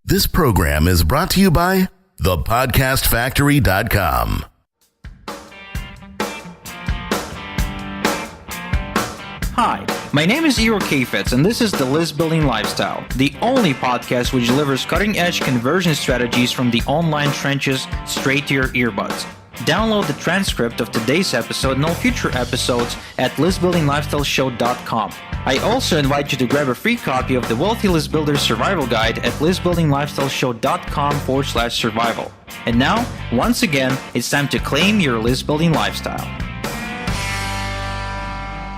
This program is brought to you by thepodcastfactory.com. Hi, my name is Igor Kheifets, and this is The List Building Lifestyle, the only podcast which delivers cutting-edge conversion strategies from the online trenches straight to your earbuds. Download the transcript of today's episode and all future episodes at listbuildinglifestyleshow.com. I also invite you to grab a free copy of the Wealthy List Builder Survival Guide at listbuildinglifestyleshow.com/survival. And now, once again, it's time to claim your list building lifestyle.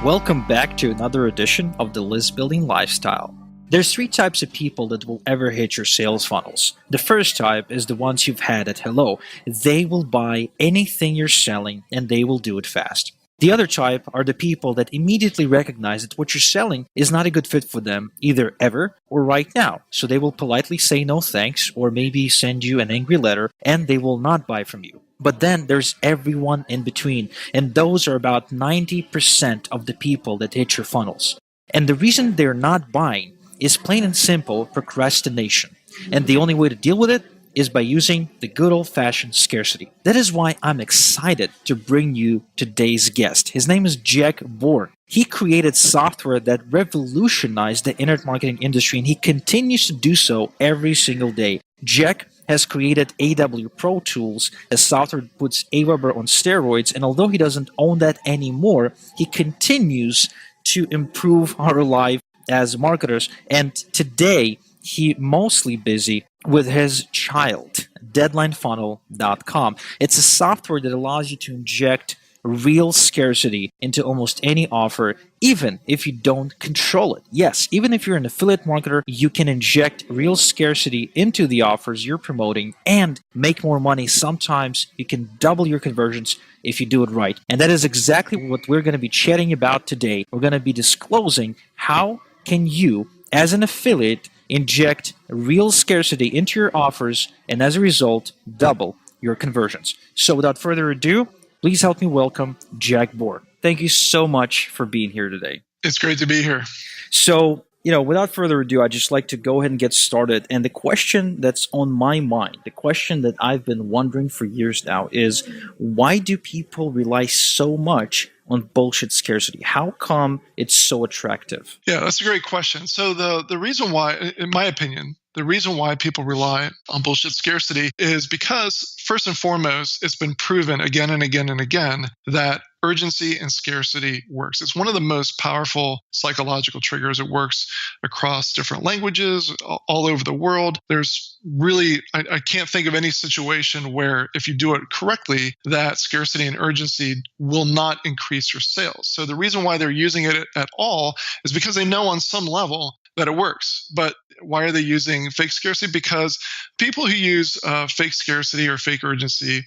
Welcome back to another edition of the List Building Lifestyle. There's three types of people that will ever hit your sales funnels. The first type is the ones you've had at hello. They will buy anything you're selling and they will do it fast. The other type are the people that immediately recognize that what you're selling is not a good fit for them, either ever or right now. So they will politely say no thanks or maybe send you an angry letter and they will not buy from you. But then there's everyone in between, and those are about 90% of the people that hit your funnels. And the reason they're not buying is plain and simple procrastination. And the only way to deal with it is by using the good old-fashioned scarcity. That is why I'm excited to bring you today's guest. His name is Jack Bourne. He created software that revolutionized the internet marketing industry, and he continues to do so every single day. Jack has created AW Pro Tools, a software that puts Aweber on steroids, and although he doesn't own that anymore, he continues to improve our life as marketers. And today, he's mostly busy with his child, DeadlineFunnel.com. It's a software that allows you to inject real scarcity into almost any offer, even if you don't control it. Yes, even if you're an affiliate marketer, you can inject real scarcity into the offers you're promoting and make more money. Sometimes you can double your conversions if you do it right. And that is exactly what we're going to be chatting about today. We're going to be disclosing how can you, as an affiliate, inject real scarcity into your offers and as a result, double your conversions. So without further ado, please help me welcome Jack Bourne. Thank you so much for being here today. It's great to be here. So, without further ado, I'd just like to go ahead and get started. And the question that's on my mind, the question that I've been wondering for years now is, why do people rely so much on bullshit scarcity? How come it's so attractive? Yeah, that's a great question. So the reason why, in my opinion, the reason why people rely on bullshit scarcity is because, first and foremost, it's been proven again and again and again that urgency and scarcity works. It's one of the most powerful psychological triggers. It works across different languages all over the world. There's really, I can't think of any situation where if you do it correctly, that scarcity and urgency will not increase your sales. So the reason why they're using it at all is because they know on some level that it works. But why are they using fake scarcity? Because people who use fake scarcity or fake urgency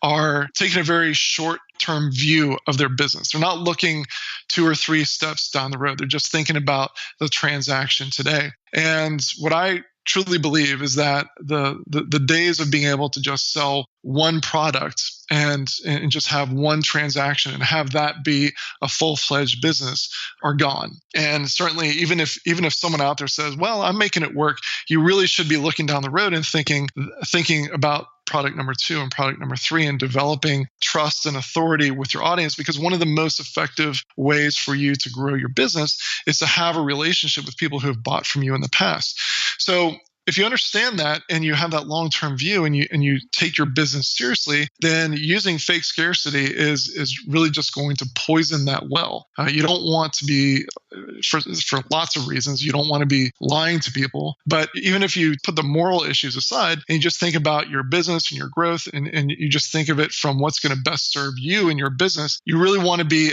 are taking a very short-term view of their business. They're not looking 2 or 3 steps down the road. They're just thinking about the transaction today. And what I truly believe is that the days of being able to just sell one product and just have one transaction and have that be a full-fledged business are gone. And certainly, even if someone out there says, "Well, I'm making it work," you really should be looking down the road and thinking about product number 2 and product number 3 and developing trust and authority with your audience, because one of the most effective ways for you to grow your business is to have a relationship with people who have bought from you in the past. So if you understand that and you have that long-term view and you take your business seriously, then using fake scarcity is really just going to poison that well. You don't want to be, for lots of reasons, you don't want to be lying to people. But even if you put the moral issues aside and you just think about your business and your growth and you just think of it from what's going to best serve you and your business, you really want to be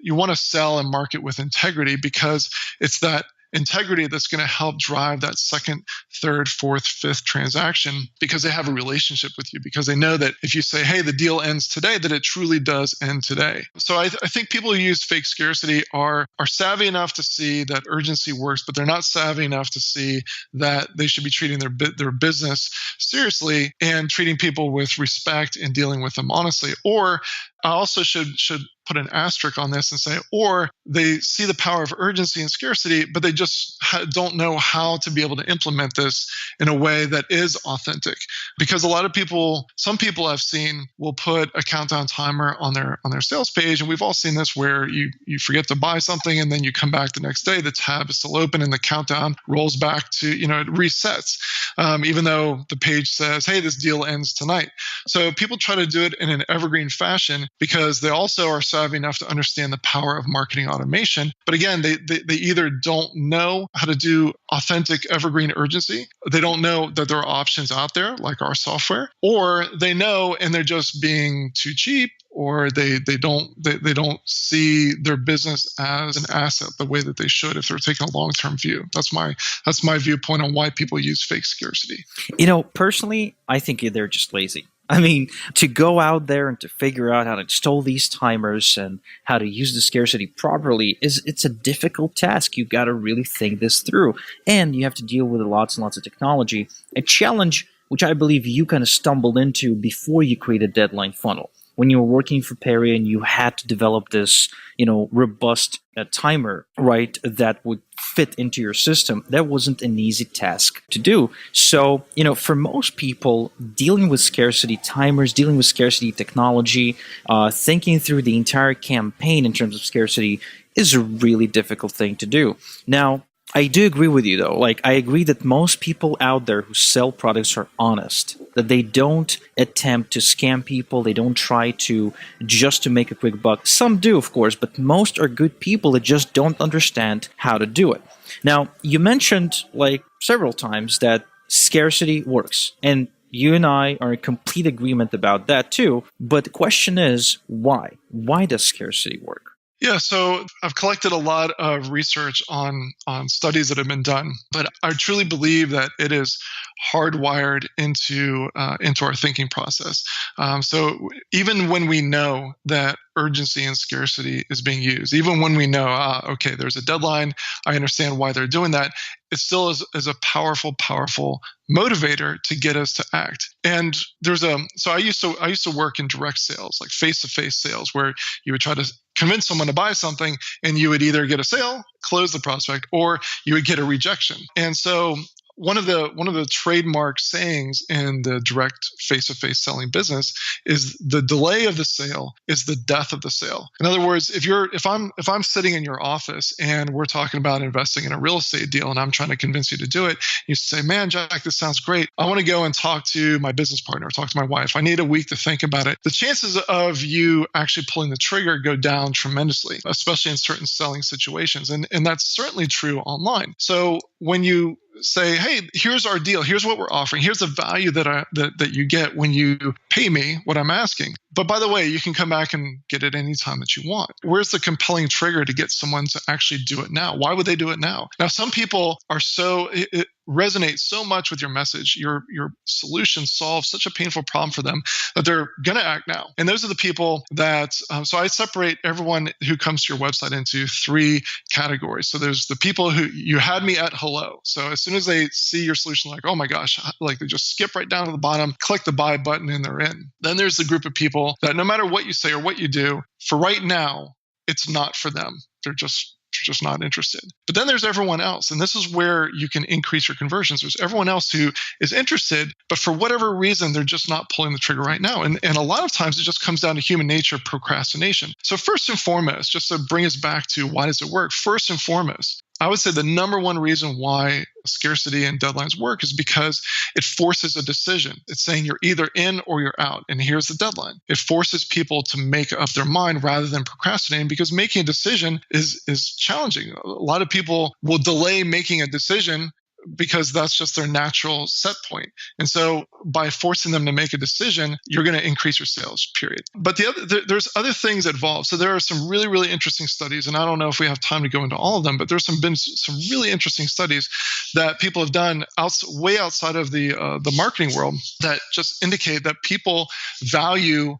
you want to sell and market with integrity, because it's that integrity that's going to help drive that second, third, fourth, fifth transaction, because they have a relationship with you, because they know that if you say, "Hey, the deal ends today," that it truly does end today. So I think people who use fake scarcity are savvy enough to see that urgency works, but they're not savvy enough to see that they should be treating their business seriously and treating people with respect and dealing with them honestly. Or I also should put an asterisk on this and say, or they see the power of urgency and scarcity, but they just don't know how to be able to implement this in a way that is authentic. Because a lot of people, some people I've seen will put a countdown timer on their sales page, and we've all seen this where you forget to buy something and then you come back the next day, the tab is still open and the countdown rolls back to, it resets, even though the page says, hey, this deal ends tonight. So people try to do it in an evergreen fashion because they also are savvy enough to understand the power of marketing automation. But again, they either don't know how to do authentic evergreen urgency, they don't know that there are options out there like our software, or they know and they're just being too cheap, or they don't see their business as an asset the way that they should if they're taking a long-term view. That's my viewpoint on why people use fake scarcity. Personally, I think they're just lazy. I mean, to go out there and to figure out how to install these timers and how to use the scarcity properly it's a difficult task. You've got to really think this through, and you have to deal with lots and lots of technology. A challenge which I believe you kind of stumbled into before you created Deadline Funnel. When you were working for Perry and you had to develop this, robust timer, right, that would fit into your system, that wasn't an easy task to do. So, for most people, dealing with scarcity timers, dealing with scarcity technology, thinking through the entire campaign in terms of scarcity is a really difficult thing to do. Now, I do agree with you, though. I agree that most people out there who sell products are honest, that they don't attempt to scam people. They don't try to make a quick buck. Some do, of course, but most are good people that just don't understand how to do it. Now, you mentioned several times that scarcity works, and you and I are in complete agreement about that too. But the question is, why? Why does scarcity work? Yeah, so I've collected a lot of research on studies that have been done, but I truly believe that it is hardwired into our thinking process. So even when we know that urgency and scarcity is being used, even when we know, okay, there's a deadline, I understand why they're doing that, it still is a powerful motivator to get us to act. And so I used to work in direct sales, like face-to-face sales, where you would try to convince someone to buy something and you would either get a sale, close the prospect, or you would get a rejection. And so one of the trademark sayings in the direct face-to-face selling business is the delay of the sale is the death of the sale. In other words, if I'm sitting in your office and we're talking about investing in a real estate deal and I'm trying to convince you to do it, you say, man, Jack, this sounds great. I want to go and talk to my business partner, talk to my wife. I need a week to think about it. The chances of you actually pulling the trigger go down tremendously, especially in certain selling situations. And that's certainly true online. So when you say, hey, here's our deal, here's what we're offering, here's the value that you get when you pay me what I'm asking. But by the way, you can come back and get it anytime that you want. Where's the compelling trigger to get someone to actually do it now? Why would they do it now? Now, some people are it resonates so much with your message, your solution solves such a painful problem for them that they're going to act now. And those are the people that, so I separate everyone who comes to your website into three categories. So there's the people who you had me at hello. So as soon as they see your solution, like, oh my gosh, they just skip right down to the bottom, click the buy button, and they're in. Then there's the group of people that no matter what you say or what you do, for right now, it's not for them. They're just not interested. But then there's everyone else. And this is where you can increase your conversions. There's everyone else who is interested, but for whatever reason, they're just not pulling the trigger right now. And a lot of times it just comes down to human nature, procrastination. So first and foremost, just to bring us back to why does it work? First and foremost, I would say the number one reason why scarcity and deadlines work is because it forces a decision. It's saying you're either in or you're out. And here's the deadline. It forces people to make up their mind rather than procrastinating, because making a decision is challenging. A lot of people will delay making a decision because that's just their natural set point. And so by forcing them to make a decision, you're going to increase your sales, period. But there's other things involved. So there are some really, really interesting studies, and I don't know if we have time to go into all of them, but there's been some really interesting studies that people have done way outside of the marketing world that just indicate that people value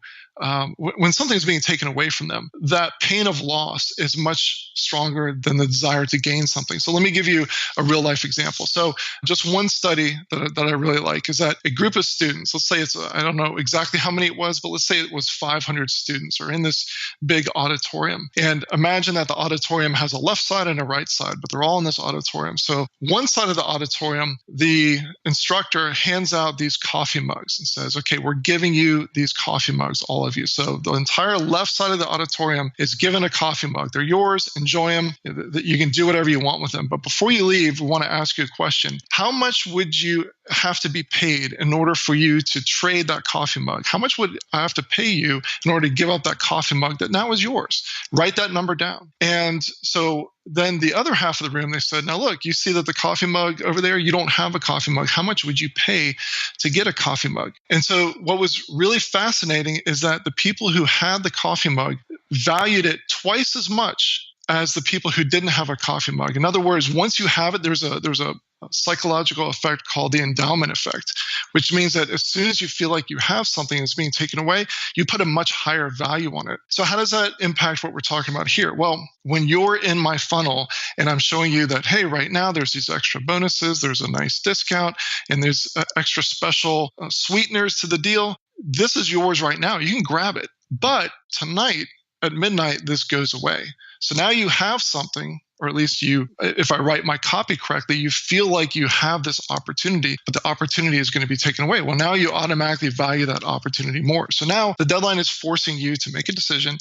when something's being taken away from them, that pain of loss is much stronger than the desire to gain something. So let me give you a real life example. So just one study that I really like is that a group of students, let's say I don't know exactly how many it was, but let's say it was 500 students are in this big auditorium. And imagine that the auditorium has a left side and a right side, but they're all in this auditorium. So one side of the auditorium, the instructor hands out these coffee mugs and says, okay, we're giving you these coffee mugs, all of you. So the entire left side of the auditorium is given a coffee mug. They're yours. Enjoy them. You can do whatever you want with them. But before you leave, we want to ask you a question. How much would you have to be paid in order for you to trade that coffee mug? How much would I have to pay you in order to give up that coffee mug that now is yours? Write that number down. And so then the other half of the room, they said, now look, you see that the coffee mug over there, you don't have a coffee mug. How much would you pay to get a coffee mug? And so what was really fascinating is that the people who had the coffee mug valued it twice as much as the people who didn't have a coffee mug. In other words, once you have it, there's a psychological effect called the endowment effect, which means that as soon as you feel like you have something that's being taken away, you put a much higher value on it. So how does that impact what we're talking about here? Well, when you're in my funnel and I'm showing you that, hey, right now there's these extra bonuses, there's a nice discount, and there's extra special sweeteners to the deal, this is yours right now. You can grab it. But tonight at midnight, this goes away. So now you have something, or at least if I write my copy correctly, you feel like you have this opportunity, but the opportunity is going to be taken away. Well, now you automatically value that opportunity more. So now the deadline is forcing you to make a decision,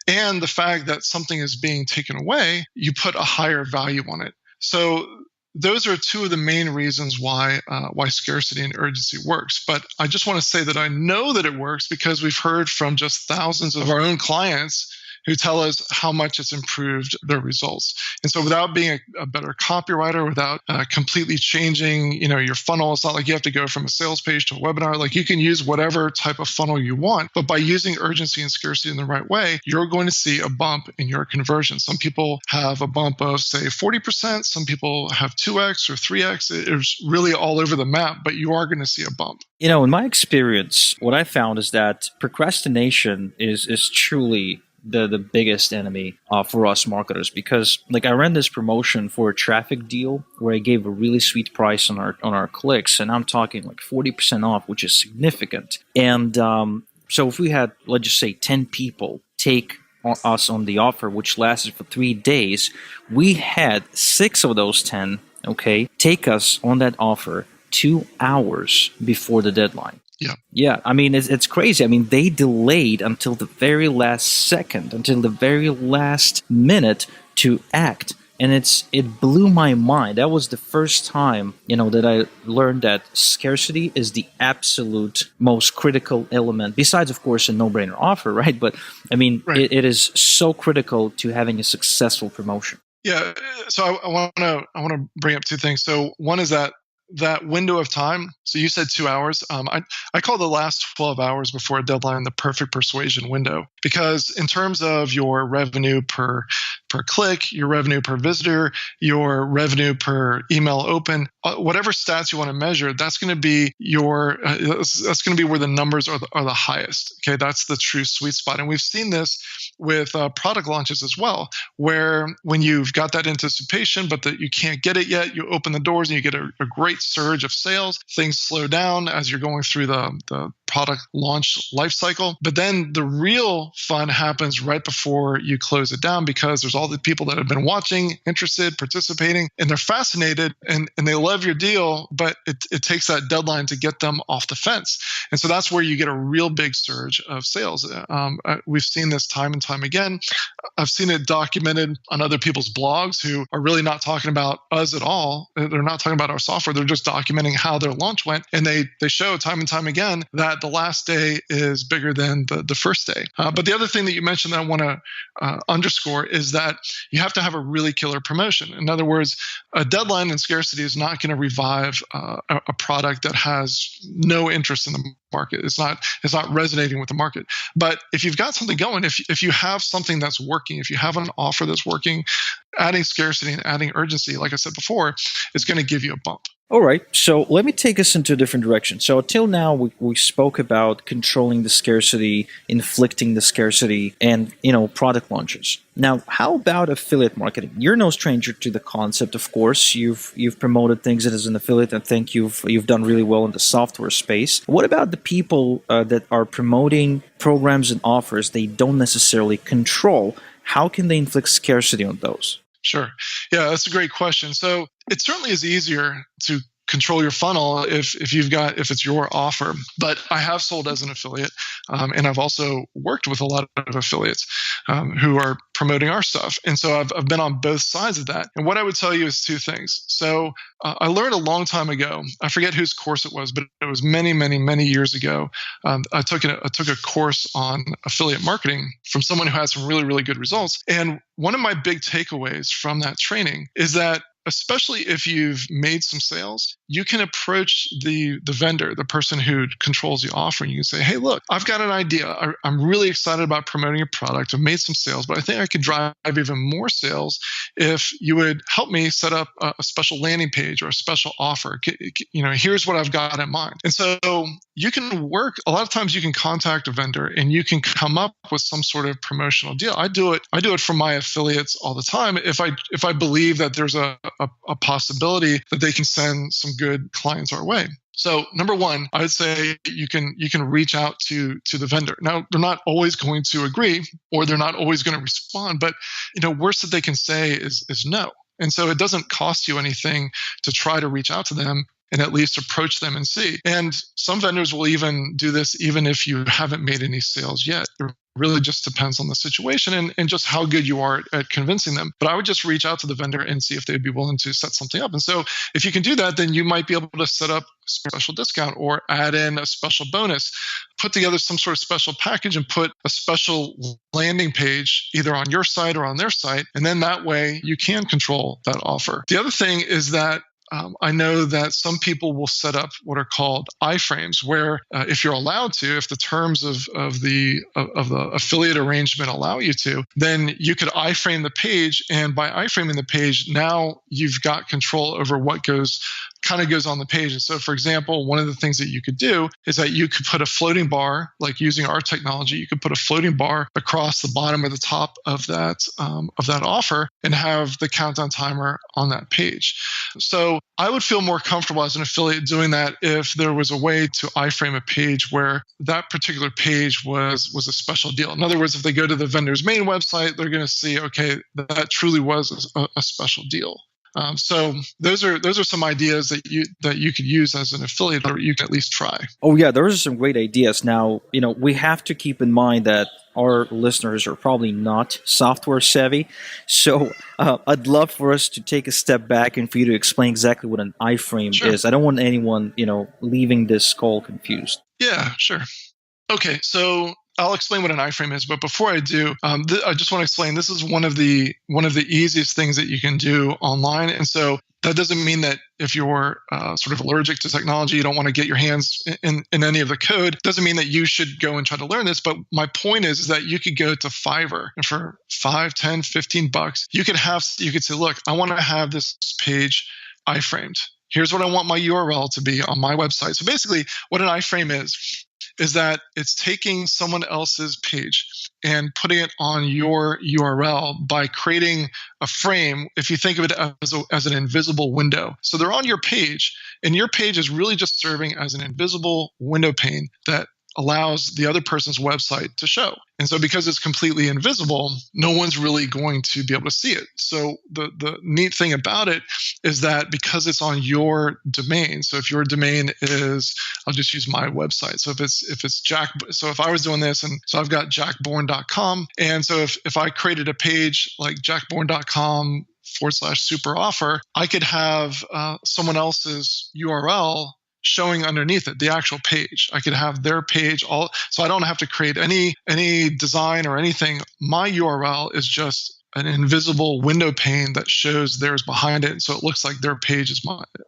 and the fact that something is being taken away, you put a higher value on it. So those are two of the main reasons why scarcity and urgency works. But I just want to say that I know that it works because we've heard from just thousands of our own clients who tell us how much it's improved their results. And so without being a better copywriter, without completely changing, your funnel, it's not like you have to go from a sales page to a webinar. Like, you can use whatever type of funnel you want, but by using urgency and scarcity in the right way, you're going to see a bump in your conversion. Some people have a bump of, say, 40%. Some people have 2x or 3x. It's really all over the map, but you are going to see a bump. In my experience, what I found is that procrastination is truly the biggest enemy for us marketers, because I ran this promotion for a traffic deal where I gave a really sweet price on our clicks, and I'm talking 40% off, which is significant. And so if we had, let's just say, 10 people take us on the offer, which lasted for 3 days, we had 6 of those 10, take us on that offer 2 hours before the deadline. Yeah. I mean, it's crazy. I mean, they delayed until the very last second, until the very last minute to act. And it blew my mind. That was the first time, that I learned that scarcity is the absolute most critical element, besides, of course, a no-brainer offer, right? But, I mean, right. It is so critical to having a successful promotion. Yeah. So I want to bring up 2 things. So one is that window of time. So you said 2 hours. I call the last 12 hours before a deadline the perfect persuasion window, because in terms of your revenue per click, your revenue per visitor, your revenue per email open, whatever stats you want to measure, that's going to be that's going to be where the numbers are the highest. Okay, that's the true sweet spot. And we've seen this with product launches as well, where when you've got that anticipation, but that you can't get it yet, you open the doors and you get a great surge of sales. Things slow down as you're going through the product launch life cycle. But then the real fun happens right before you close it down, because there's all the people that have been watching, interested, participating, and they're fascinated and they love your deal, but it takes that deadline to get them off the fence. And so that's where you get a real big surge of sales. We've seen this time and time again. I've seen it documented on other people's blogs who are really not talking about us at all. They're not talking about our software. They're just documenting how their launch went. And they show time and time again that the last day is bigger than the first day. But the other thing that you mentioned that I want to underscore is that you have to have a really killer promotion. In other words, a deadline and scarcity is not going to revive a product that has no interest in the market. It's not resonating with the market. But if you've got something going, if you have something that's working, if you have an offer that's working, adding scarcity and adding urgency, like I said before, is going to give you a bump. All right, so let me take us into a different direction. So until now, we spoke about controlling the scarcity, inflicting the scarcity, and product launches. Now, how about affiliate marketing? You're no stranger to the concept, of course. You've promoted things as an affiliate. I think you've done really well in the software space. What about the people that are promoting programs and offers they don't necessarily control? How can they inflict scarcity on those? Sure. Yeah, that's a great question. So it certainly is easier to control your funnel if it's your offer. But I have sold as an affiliate, and I've also worked with a lot of affiliates who are promoting our stuff. And so I've been on both sides of that. And what I would tell you is two things. So I learned a long time ago. I forget whose course it was, but it was many, many, many years ago. I took a course on affiliate marketing from someone who had some really, really good results. And one of my big takeaways from that training is that especially if you've made some sales, you can approach the vendor, the person who controls the offer, and you can say, hey, look, I've got an idea. I'm really excited about promoting a product. I've made some sales, but I think I could drive even more sales if you would help me set up a special landing page or a special offer. Here's what I've got in mind. And so you can work, a lot of times you can contact a vendor and you can come up with some sort of promotional deal. I do it for my affiliates all the time. If I believe that there's a possibility that they can send some good clients our way. So number one, I would say you can reach out to the vendor. Now, they're not always going to agree or they're not always going to respond, but worst that they can say is no. And so it doesn't cost you anything to try to reach out to them and at least approach them and see. And some vendors will even do this even if you haven't made any sales yet. It really just depends on the situation and just how good you are at convincing them. But I would just reach out to the vendor and see if they'd be willing to set something up. And so if you can do that, then you might be able to set up a special discount or add in a special bonus, put together some sort of special package and put a special landing page either on your site or on their site. And then that way you can control that offer. The other thing is that I know that some people will set up what are called iframes, where if you're allowed to, if the terms of the affiliate arrangement allow you to, then you could iframe the page. And by iframing the page, now you've got control over what goes on the page. And so, for example, one of the things that you could do is that you could put a floating bar, like using our technology, you could put a floating bar across the bottom or the top of that offer and have the countdown timer on that page. So I would feel more comfortable as an affiliate doing that if there was a way to iframe a page where that particular page was a special deal. In other words, if they go to the vendor's main website, they're going to see, okay, that truly was a special deal. So those are some ideas that you could use as an affiliate, or you can at least try. Oh yeah, those are some great ideas. Now, we have to keep in mind that our listeners are probably not software savvy. So I'd love for us to take a step back and for you to explain exactly what an iframe is. I don't want anyone, leaving this call confused. Yeah, sure. Okay, so I'll explain what an iframe is, but before I do, I just want to explain this is one of the easiest things that you can do online. And so that doesn't mean that if you're sort of allergic to technology, you don't want to get your hands in any of the code. It doesn't mean that you should go and try to learn this. But my point is that you could go to Fiverr and for $5, $10, $15, you could say, look, I want to have this page iframed. Here's what I want my URL to be on my website. So basically what an iframe is that it's taking someone else's page and putting it on your URL by creating a frame, if you think of it as an invisible window. So they're on your page, and your page is really just serving as an invisible window pane that allows the other person's website to show. And so because it's completely invisible, no one's really going to be able to see it. So the neat thing about it is that because it's on your domain, so if your domain is, I'll just use my website. So if I was doing this, and so I've got jackborn.com. And so if I created a page like jackborn.com/super offer, I could have someone else's URL showing underneath it, the actual page. I could have their page so I don't have to create any design or anything. My URL is just an invisible window pane that shows theirs behind it. So it looks like their page is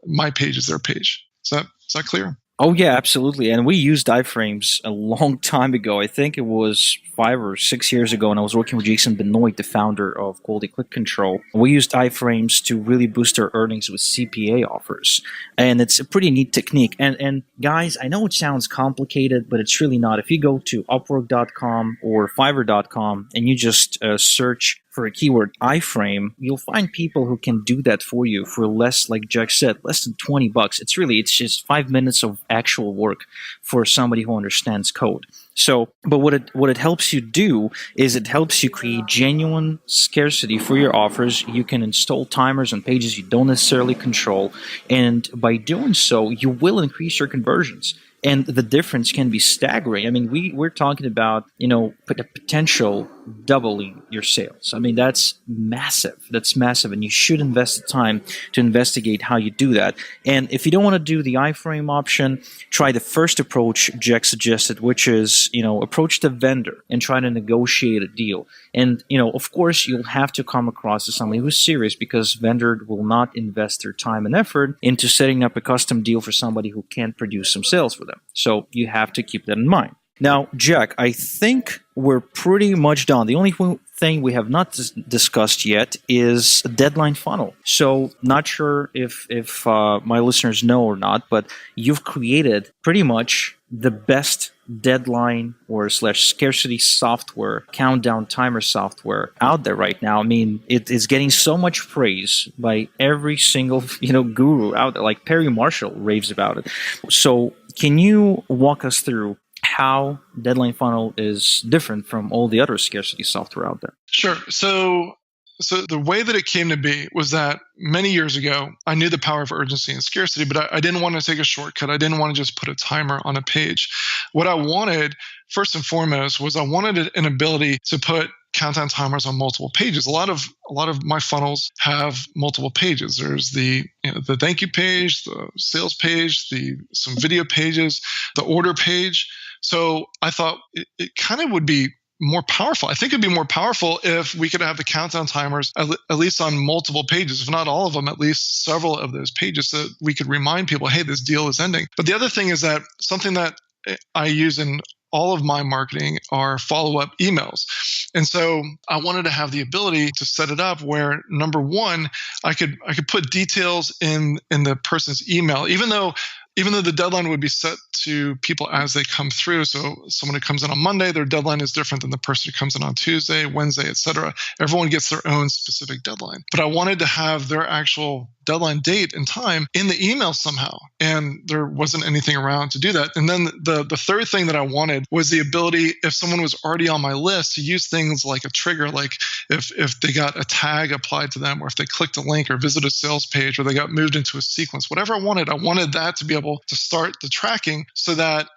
my page is their page. Is that clear? Oh yeah, absolutely. And we used iframes a long time ago. I think it was 5 or 6 years ago, and I was working with Jason Benoit, the founder of Quality Click Control. We used iframes to really boost our earnings with CPA offers, and it's a pretty neat technique. And guys, I know it sounds complicated, but it's really not. If you go to Upwork.com or Fiverr.com and you just search for a keyword iframe, you'll find people who can do that for you for less, like Jack said, less than $20. It's just 5 minutes of actual work for somebody who understands code. So, but what it helps you do is it helps you create genuine scarcity for your offers. You can install timers on pages you don't necessarily control, and by doing so, you will increase your conversions. And the difference can be staggering. I mean, we're talking about, the potential doubling your sales. I mean, that's massive. That's massive, and you should invest the time to investigate how you do that. And if you don't want to do the iframe option, try the first approach Jack suggested, which is, approach the vendor and try to negotiate a deal. And, of course, you'll have to come across as somebody who's serious, because vendor will not invest their time and effort into setting up a custom deal for somebody who can't produce some sales for them. So you have to keep that in mind. Now, Jack, I think we're pretty much done. The only thing we have not discussed yet is a deadline funnel. So, not sure if my listeners know or not, but you've created pretty much the best deadline or slash scarcity software, countdown timer software out there right now. I mean, it is getting so much praise by every single guru out there. Like Perry Marshall raves about it. So, can you walk us through how Deadline Funnel is different from all the other scarcity software out there? Sure. So the way that it came to be was that many years ago, I knew the power of urgency and scarcity, but I didn't want to take a shortcut. I didn't want to just put a timer on a page. What I wanted, first and foremost, was I wanted an ability to put countdown timers on multiple pages. A lot of my funnels have multiple pages. There's the thank you page, the sales page, some video pages, the order page. So I thought it kind of would be more powerful. I think it'd be more powerful if we could have the countdown timers at least on multiple pages, if not all of them, at least several of those pages, so that we could remind people, hey, this deal is ending. But the other thing is that something that I use in all of my marketing are follow-up emails. And so I wanted to have the ability to set it up where, number one, I could put details in the person's email, even though the deadline would be set to people as they come through. So someone who comes in on Monday, their deadline is different than the person who comes in on Tuesday, Wednesday, etc. Everyone gets their own specific deadline. But I wanted to have their actual deadline date and time in the email somehow. And there wasn't anything around to do that. And then the third thing that I wanted was the ability, if someone was already on my list, to use things like a trigger, like if they got a tag applied to them, or if they clicked a link or visited a sales page, or they got moved into a sequence, whatever I wanted that to be able to start the tracking so that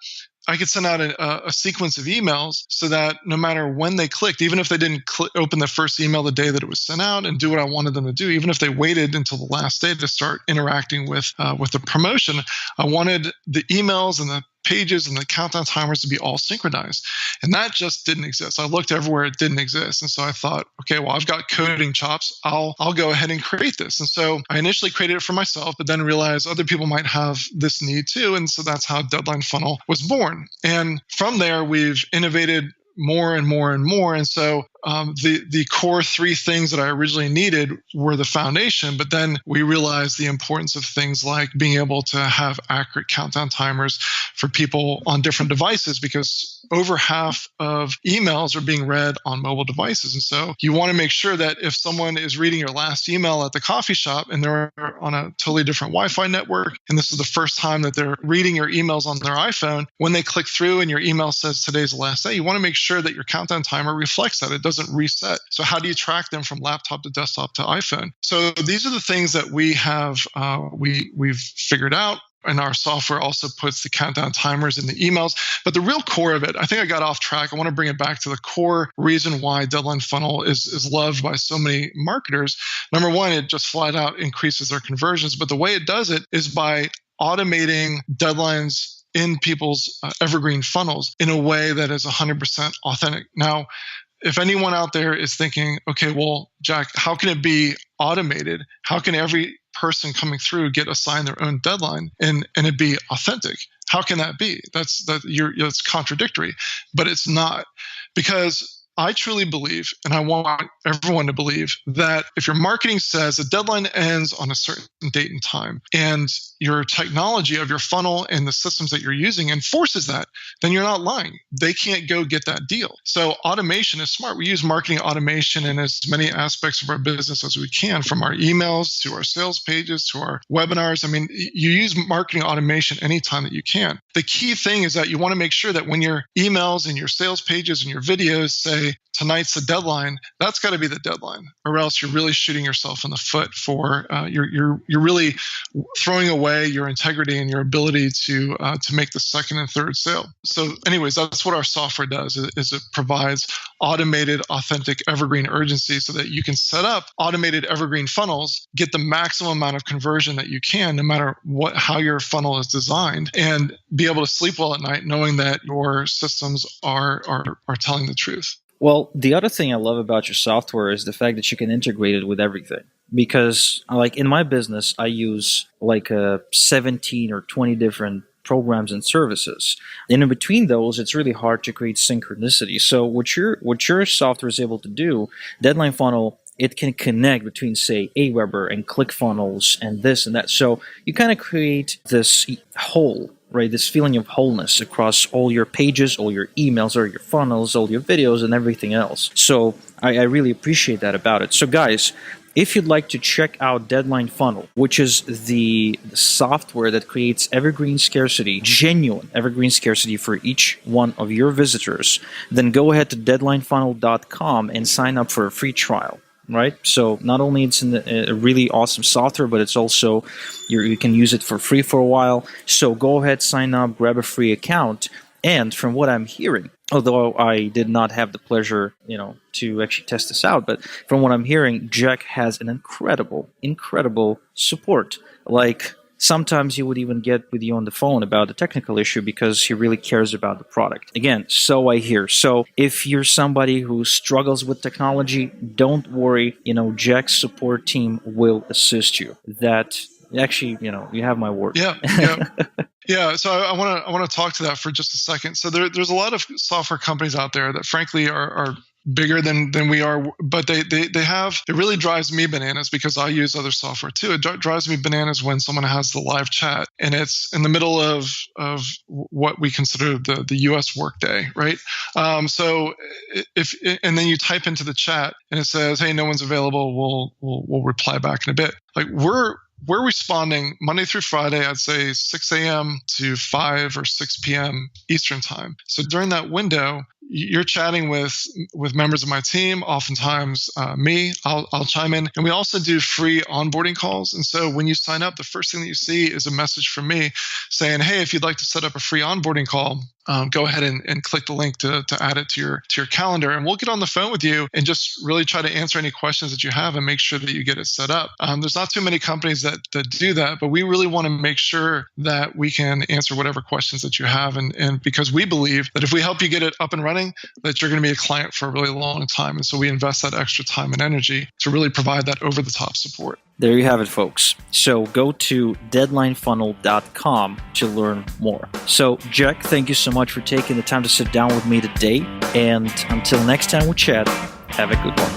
I could send out a sequence of emails so that no matter when they clicked, even if they didn't open the first email the day that it was sent out and do what I wanted them to do, even if they waited until the last day to start interacting with the promotion, I wanted the emails and the pages and the countdown timers to be all synchronized. And that just didn't exist. I looked everywhere, it didn't exist. And so I thought, okay, well, I've got coding chops. I'll go ahead and create this. And so I initially created it for myself, but then realized other people might have this need too. And so that's how Deadline Funnel was born. And from there, we've innovated more and more and more. And so the core three things that I originally needed were the foundation, but then we realized the importance of things like being able to have accurate countdown timers for people on different devices, because over half of emails are being read on mobile devices. And so you want to make sure that if someone is reading your last email at the coffee shop and they're on a totally different Wi-Fi network, and this is the first time that they're reading your emails on their iPhone, when they click through and your email says today's the last day, you want to make sure that your countdown timer reflects that. It doesn't reset. So how do you track them from laptop to desktop to iPhone? So these are the things that we have, we've figured out. And our software also puts the countdown timers in the emails. But the real core of it, I think I got off track. I want to bring it back to the core reason why Deadline Funnel is loved by so many marketers. Number one, it just flat out increases their conversions. But the way it does it is by automating deadlines in people's evergreen funnels in a way that is 100% authentic. Now, if anyone out there is thinking, okay, well, Jack, how can it be automated? How can every person coming through get assigned their own deadline and it be authentic? How can that be? That's contradictory, but it's not, because I truly believe, and I want everyone to believe, that if your marketing says a deadline ends on a certain date and time, and your technology of your funnel and the systems that you're using enforces that, then you're not lying. They can't go get that deal. So automation is smart. We use marketing automation in as many aspects of our business as we can, from our emails to our sales pages to our webinars. I mean, you use marketing automation anytime that you can. The key thing is that you want to make sure that when your emails and your sales pages and your videos say, tonight's the deadline, that's got to be the deadline, or else you're really shooting yourself in the foot for you're really throwing away your integrity and your ability to make the second and third sale. So anyways, that's what our software does, is it provides automated, authentic, evergreen urgency so that you can set up automated evergreen funnels, get the maximum amount of conversion that you can, no matter how your funnel is designed, and be able to sleep well at night knowing that your systems are telling the truth. Well, the other thing I love about your software is the fact that you can integrate it with everything. Because, like, in my business, I use like 17 or 20 different programs and services. And in between those, it's really hard to create synchronicity. So what your software is able to do, Deadline Funnel, it can connect between, say, Aweber and ClickFunnels and this and that. So you kind of create this whole, right? This feeling of wholeness across all your pages, all your emails, or your funnels, all your videos, and everything else. So I really appreciate that about it. So guys, if you'd like to check out Deadline Funnel, which is the software that creates evergreen scarcity, genuine evergreen scarcity for each one of your visitors, then go ahead to deadlinefunnel.com and sign up for a free trial. Right, so not only it's a really awesome software, but it's also you can use it for free for a while. So go ahead, sign up, grab a free account, and from what I'm hearing, although I did not have the pleasure, to actually test this out, but from what I'm hearing, Jack has an incredible support. Like, sometimes he would even get with you on the phone about a technical issue because he really cares about the product. Again, so I hear. So if you're somebody who struggles with technology, don't worry. Jack's support team will assist you. That actually, you have my word. Yeah. Yeah, so I want to talk to that for just a second. So there's a lot of software companies out there that frankly are bigger than we are, but it really drives me bananas, because I use other software too. It drives me bananas when someone has the live chat and it's in the middle of what we consider the US workday, right? So and then you type into the chat and it says, "Hey, no one's available. We'll reply back in a bit." Like, we're responding Monday through Friday, I'd say 6 a.m. to 5 or 6 p.m. Eastern time. So during that window, you're chatting with members of my team, oftentimes me, I'll chime in. And we also do free onboarding calls. And so when you sign up, the first thing that you see is a message from me saying, "Hey, if you'd like to set up a free onboarding call, go ahead and click the link to add it to your calendar. And we'll get on the phone with you and just really try to answer any questions that you have and make sure that you get it set up." There's not too many companies that do that, but we really want to make sure that we can answer whatever questions that you have. And because we believe that if we help you get it up and running, that you're going to be a client for a really long time. And so we invest that extra time and energy to really provide that over-the-top support. There you have it, folks. So go to deadlinefunnel.com to learn more. So, Jack, thank you so much for taking the time to sit down with me today. And until next time we chat, have a good one.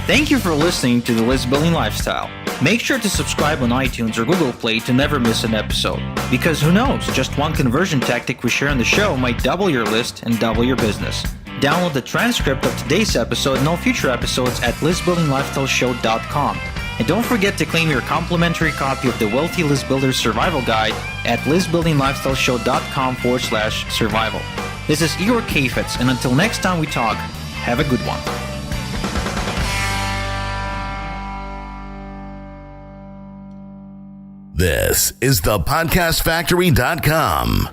Thank you for listening to The List Building Lifestyle. Make sure to subscribe on iTunes or Google Play to never miss an episode. Because who knows, just one conversion tactic we share on the show might double your list and double your business. Download the transcript of today's episode and all future episodes at listbuildinglifestyleshow.com. And don't forget to claim your complimentary copy of the Wealthy List Builder Survival Guide at listbuildinglifestyleshow.com/survival. This is Igor Kheifets, and until next time we talk, have a good one. This is the podcastfactory.com.